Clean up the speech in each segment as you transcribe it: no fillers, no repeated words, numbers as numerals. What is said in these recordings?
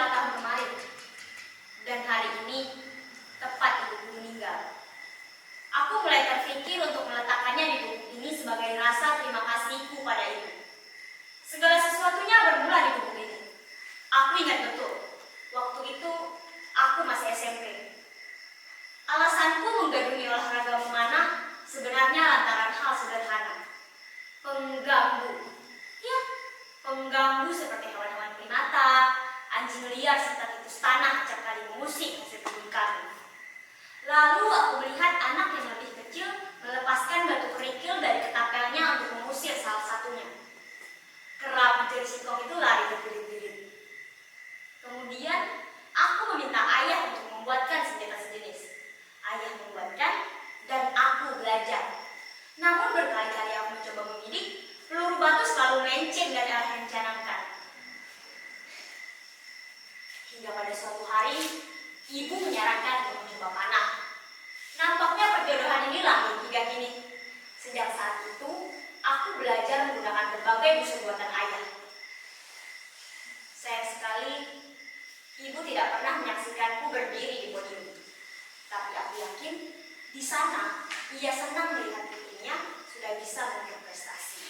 tahun kemarin. Dan hari ini, tepat ibuku meninggal. Aku mulai terpikir untuk meletakkannya di buku ini sebagai rasa terima kasihku pada ibu. Segala sesuatunya bermula di buku ini. Aku ingat betul, waktu itu aku masih SMP. Alasanku menggandrungi olahraga memanah sebenarnya lantaran hal sederhana. Pengganggu. Ya, pengganggu seperti hewan-hewan primata, anjing liar serta tikus tanah acap kali mengusik hasil kebun kami. Lalu aku melihat anak yang lebih kecil melepaskan batu kerikil dari ketapelnya untuk mengusir salah satunya. Kerap mencuri singkong itu lari berbirit-birit. Kemudian aku meminta ayah untuk membuatkan senjata sejenis. Ayah membuatkan dan aku belajar. Namun berkali-kali aku mencoba membidik, peluru batu selalu melenceng dari arah yang dicanangkan. Hingga pada suatu hari, ibu menyarankan untuk mencoba panah. Nampaknya perjodohan inilah yang hingga kini. Sejak saat itu, aku belajar menggunakan berbagai busur buatan ayah. Sayang sekali, ibu tidak pernah menyaksikanku berdiri di podium. Tapi aku yakin, di sana ia senang melihat putrinya sudah bisa berprestasi.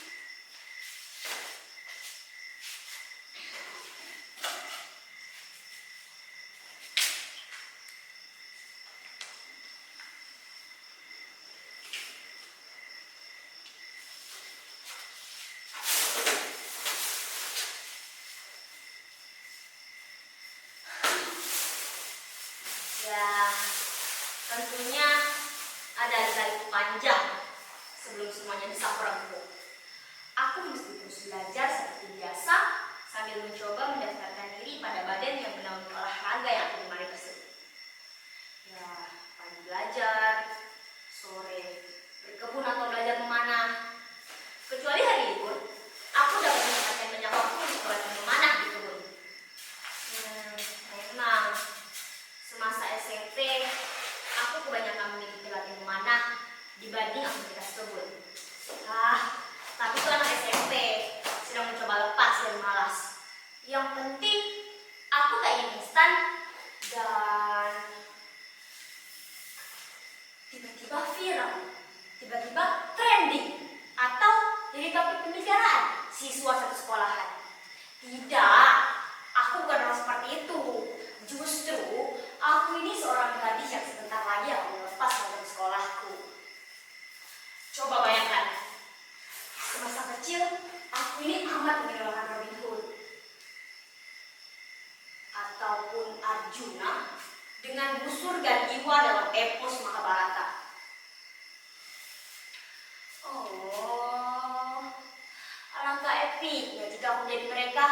Ya, tentunya ada lika-liku panjang sebelum semuanya bisa kurangku. Aku mesti terus belajar seperti biasa sambil mencoba mendaftarkan diri pada badan yang menaungi olahraga yang aku gemari tersebut. Ya, pagi belajar, sore berkebun atau belajar memanah. Kecuali hari libur, aku dapat menyempatkan banyak waktu untuk belajar memanah di kebun. Memang semasa SMP, aku kebanyakan memiliki latihan memanah dibanding aktivitas kebun. Tapi itu anak SMP, sedang mencoba lepas dan malas. Yang penting, aku tak ingin instan dan tiba-tiba viral, tiba-tiba trending, atau jadi topik pembicaraan siswa satu sekolahan. Tidak, aku bukan orang seperti itu. Justru, aku ini seorang gadis yang sebentar lagi akan melepas dari sekolahku. Coba bayangkan, semasa kecil, aku ini amat mengidolakan Robin Hood. Ataupun Arjuna dengan busur Gandiwa dalam epos Mahabharata. Oh, alangkah epiknya jika aku menjadi mereka.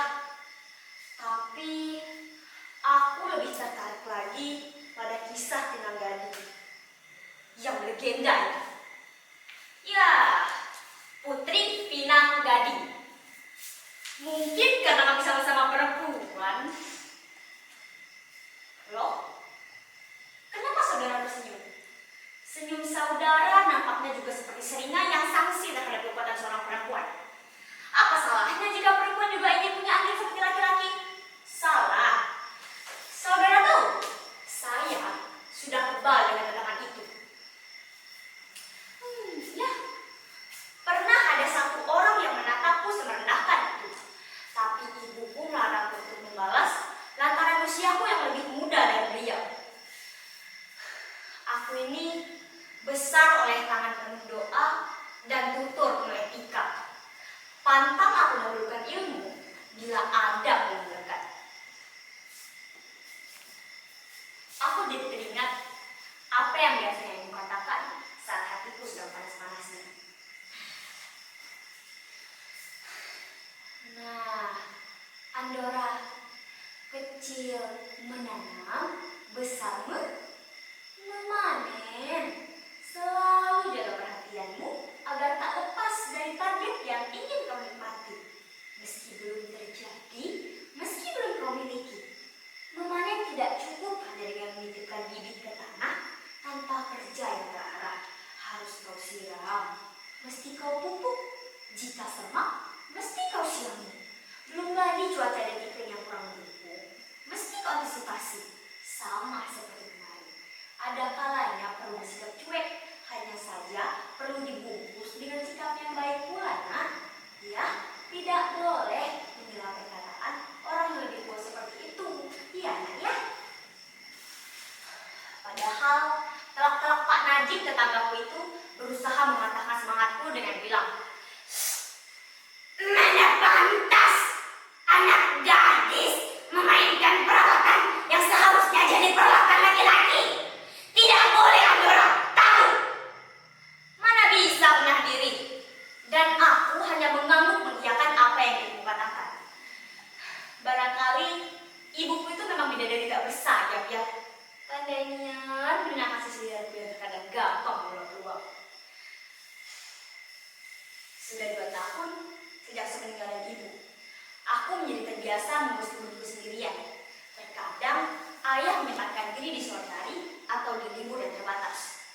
Tapi aku lebih tertarik lagi pada kisah Pinang Gading yang legenda itu. Ya, Putri Pinang Gading. Mungkin karena kami sama-sama perempuan. Loh, kenapa saudara tersenyum? Senyum saudara nampaknya juga seperti seringai yang sangsi terhadap kekuatan seorang perempuan. Apa salahnya jika perempuan juga ingin punya andil seperti laki-laki? Salah. Saudara tahu, saya sudah kebal dengan kata itu. Ya, pernah ada satu orang yang menatapku semerendahkan itu. Tapi ibuku melarangku untuk membalas lantaran usiaku yang lebih muda dari beliau. Aku ini besar oleh tangan penuh doa dan tutur penuh etika. Pantang aku memerlukan ilmu bila ada yang mendekat. Aku jadi teringat apa yang biasanya ibu katakan saat hatiku sedang panas-panasnya. Nah, Andora, kecil menanam, besar memanen. Selalu jaga perhatianmu agar tak lepas dari target yang ingin kau nikmati. Meski belum terjadi, meski belum kau miliki. Memanen tidak cukup hanya dengan menitipkan bibit ke tanah tanpa kerja yang terarah. Harus kau siram, mesti kau pupuk. Jika semak, mesti kau sirami. Belum lagi cuaca dan iklim yang kurang mendukung, mesti antisipasi. Sama seperti kemarin. Ada kalanya perlu bersikap cuek, hanya saja perlu dibungkus dengan sikap yang baik pula, nah. Ya, tidak boleh menyela perkataan orang yang lebih tua seperti itu. Iya, nak ya. Padahal telak-telak Pak Najib tetanggaku itu berusaha mematahkan semangatku dengan bilang, "Mana pantas anak gadis memainkan peralatan yang seharusnya jadi peralatan laki-laki. Tidak boleh ada orang tahu." Mana bisa menahan diri. Dan aku hanya mengangguk mengiyakan apa yang ibuku katakan. Barangkali ibuku itu memang bidadari tak bersayap ya. Tandanya dunia kasih selihat biar terkadang gampang beruang-uang. Sudah 2 tahun sejak sepeninggalan ibu, aku menjadi terbiasa mengurus ibuku sendirian. Terkadang ayah menyempatkan diri di sore hari atau di libur yang terbatas.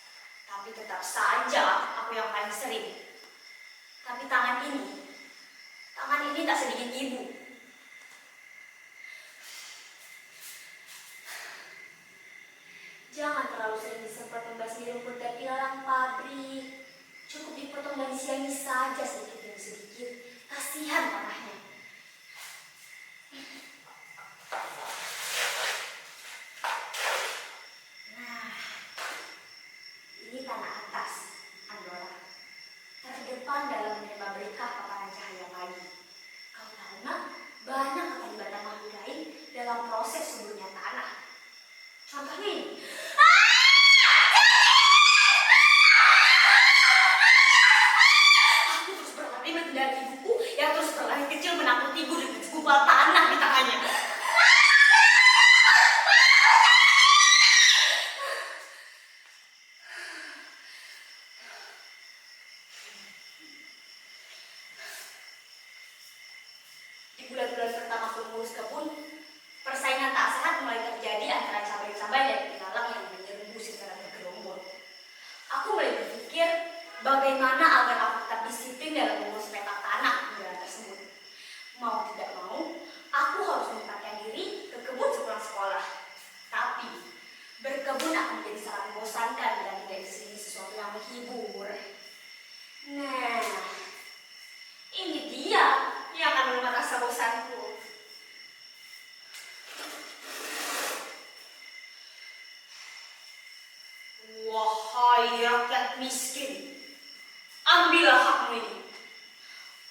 Tapi tetap saja aku yang paling sering. Tapi tangan ini tak sedikit ibu. Jangan terlalu sering disemprot membasmi rumput dan ilalang pabrik. Cukup dipotong dan disiangi saja sedikit demi sedikit. Kasihan tanahnya. Nah, ini tanah atas, Andorra. Terdepan dalam menerima berkah paparan cahaya pagi. Kau tahu nak, banyak akan dibatang makhluk lain dalam proses suburnya tanah. Contohnya ini. Aku terus berlari menghindari ibuku yang terus berlari kecil menakutiku dengan segumpal tanah di tangannya. Di bulan-bulan pertama aku mengurus kebun, persaingan tak sehat mulai terjadi antara cabai-cabai dan ilalang yang menyerbu secara bergerombol. Aku mulai berpikir bagaimana agar aku tetap disiplin dalam mengurus petak tanah di jalan tersebut. Mau tidak mau, aku harus menyempatkan diri ke kebun sepulang sekolah. Tapi berkebun akan menjadi sangat membosankan dan tidak disini sesuatu yang menghibur. Nah, ini dia yang akan menemani rasa bosanku. Wahai rakyat miskin, ambillah hakmu ini.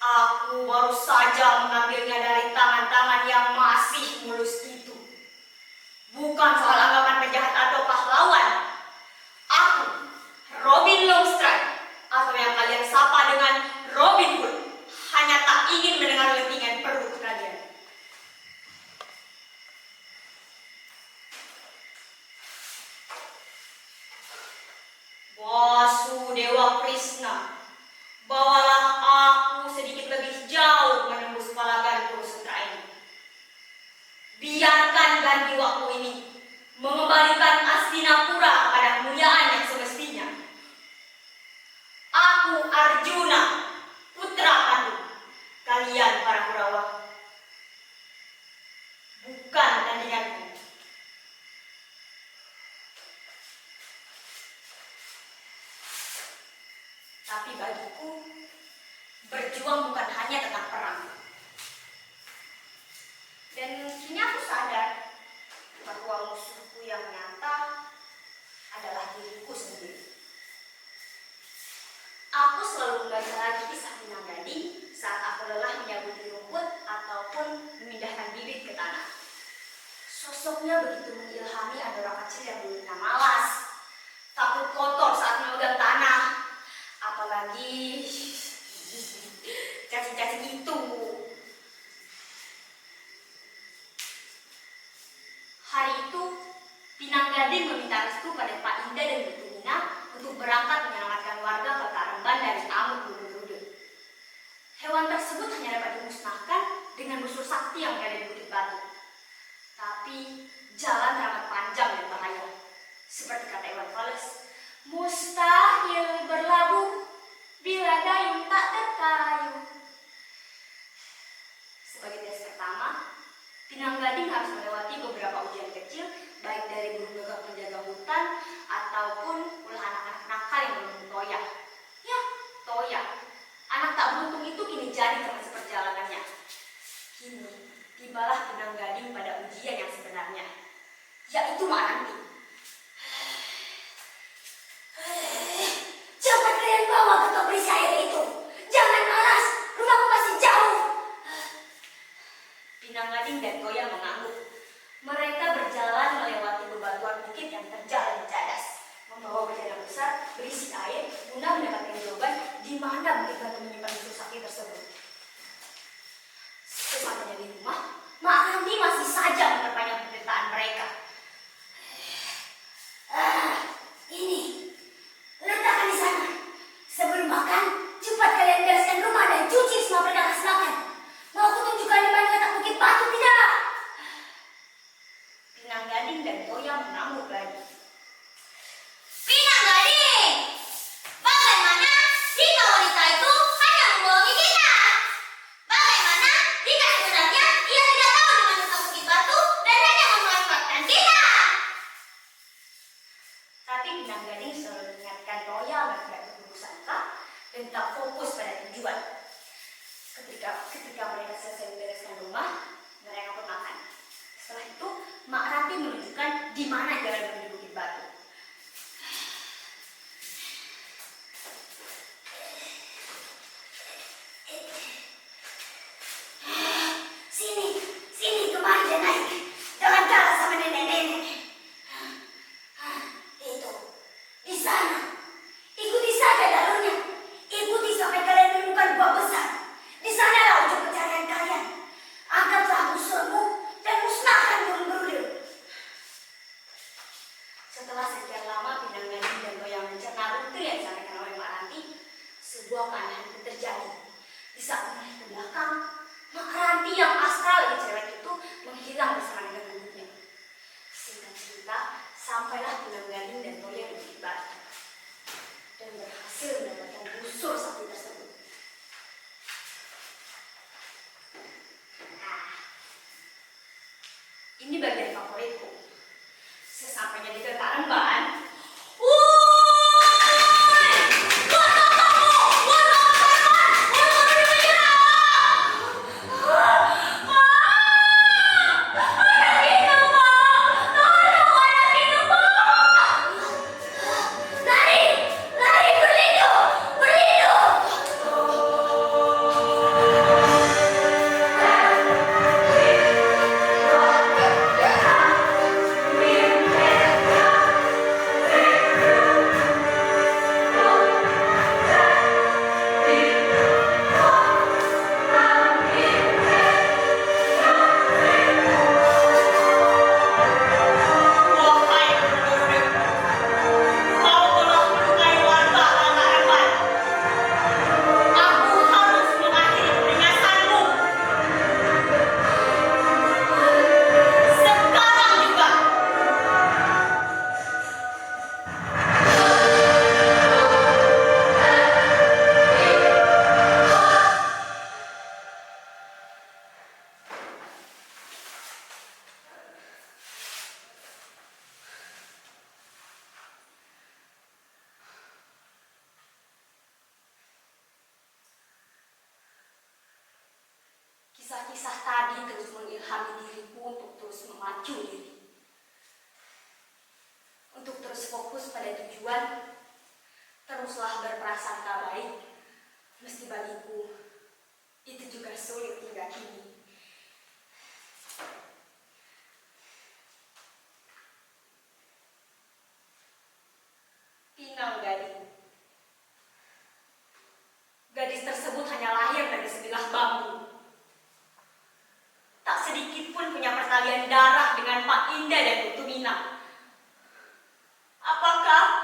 Aku baru saja mengambilnya dari tangan-tangan yang masih mulus itu. Bukan soal anggapan penjahat atau pahlawan. Aku, Robin Longstride, atau yang kalian sapa dengan Robin Hood, hanya tak ingin mendengar lentingan perut kalian. Wasudewa Krishna, bawalah aku sedikit lebih jauh menembus palagan Kurusutra ini. Biarkan Gandiwaku ini mengembalikan Astinapura kepada kemuliaan yang semestinya. Aku Arjuna, putra Pandu, kalian para Kurawa. Bukan tandinganku. Tapi bagiku, berjuang bukan hanya tentang perang. Dan kini aku sadar bahwa musuhku yang nyata adalah diriku sendiri. Aku selalu membaca lagi kisah Pinang Gading saat aku lelah menyabuti rumput ataupun memindahkan bibit ke tanah. Sosoknya begitu mengilhami Andorra kecil yang dulunya malas, takut kotor saat memegang tanah. Apalagi cacing-cacing itu. Hari itu, Pinang Gading meminta restu pada Pak Indah dan Bu Tumina untuk berangkat menyelamatkan warga Kota Remban dari amuk Brude. Hewan tersebut hanya dapat dimusnahkan dengan busur sakti yang berada di Bukit Batu. Tapi jalan teramat panjang dan bahaya. Seperti kata Iwan Fals, mustahil berlabuh bila dayung tak terkayu. Sebagai tes pertama, Pinang Gading harus melewati beberapa beberapa ujian kecil, baik dari burung gagak penjaga hutan ataupun ulah anak-anak nakal yang beruntung Toya. Ya, Toya, anak tak beruntung itu kini jadi teman seperjalanannya. Kini tibalah Pinang Gading pada ujian yang sebenarnya, yaitu Mak Ranti. Cepat kalian bawa ke tong berisi air itu. Jangan malas, rumahku masih jauh. Pinang Gading dan Toya mengangguk. Mereka berjalan melewati bebatuan bukit yang terjal dan cadas, membawa bejana besar berisi air guna mendapatkan jawaban di mana bukit batu menyimpan susu sakti tersebut. Sesampainya di rumah, Mak Ranti masih saja memperpanjang penderitaan mereka. Ini. Letakkan di sana. Sebelum makan, cepat kalian bereskan rumah dan cuci semua perkakas makan. Mau aku tunjukkan di mana letak bukit batu tidak? Pinang Gading dan Toya mengamuk lagi. Pinang Gading! Bagaimana jika wanita itu hanya membohongi kita? Bagaimana jika sebenarnya ia tidak tahu di mana letak bukit batu dan hanya memanfaatkan kita? Tapi Pinang Gading selalu mengingatkan Toya agar tidak berburu sangka dan tetap fokus pada tujuan. Ketika mereka selesai membereskan rumah, mereka pun makan. Setelah itu, Mak Ranti menunjukkan di mana jalan menuju Bukit Batu. Sini kemari dan naik. Jangan kalah sama nenek-nenek. Itu, di sana. Ikuti saja jalurnya. Ikuti sampai kalian menemukan buah besar. Di sanalah ujung pencarian kalian. Angkatlah musuhmu dan musnahkan burung berulir. Setelah sekian lama Pinang Gading dan Toya mencerna rute yang disampaikan oleh Mak Ranti, sebuah keanehan pun terjadi. Di saat menoleh ke belakang, Mak Ranti yang astral lagi cerewet itu menghilang bersama dengan gurunya. Singkat cerita, sampailah Pinang Gading dan Toya di Bukit Batu dan berhasil mendapatkan busur sakti tersebut. Nah, ini bagian favoritku. Sesampainya di Kekaren, Mbak. Lari, berlindung, berlindung. Wahai penduduk, kau telah melukai warga Lanareman. Aku harus mengakhiri peringatanmu. Sekarang juga. Kisah-kisah tadi terus mengilhami diriku untuk terus memacu diri. Untuk terus fokus pada tujuan, teruslah berprasangka baik. Meski bagiku, itu juga sulit hingga kini. Pinang Gading. Gadis tersebut hanya lahir dari sebilah bambu. Tak sedikit pun punya pertalian darah dengan Pak Indah dan Putu Minang. Apakah